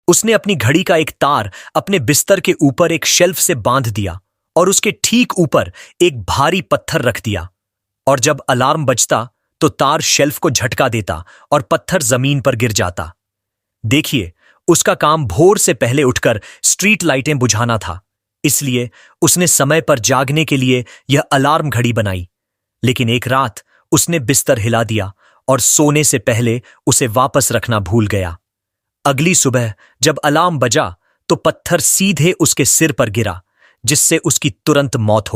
उसने अपनी घड़ी का एक तार अपने बिस्तर के ऊपर एक शेल्फ से बांध दिया और उसके ठीक ऊपर एक भारी पत्थर रख दिया। और जब अलार्म बजता तो तार शेल्फ को झटका देता और पत्थर जमीन पर गिर जाता। देखिए, उसका काम भोर से पहले उठकर स्ट्रीट लाइटें बुझाना था, इसलिए उसने समय पर जागने के लिए यह अलार्म घड़ी बनाई। लेकिन एक रात उसने बिस्तर हिला दिया और सोने से पहले उसे वापस रखना भूल गया। अगली सुबह जब अलार्म बजा तो पत्थर सीधे उसके सिर पर गिरा, जिससे उसकी तुरंत मौत हो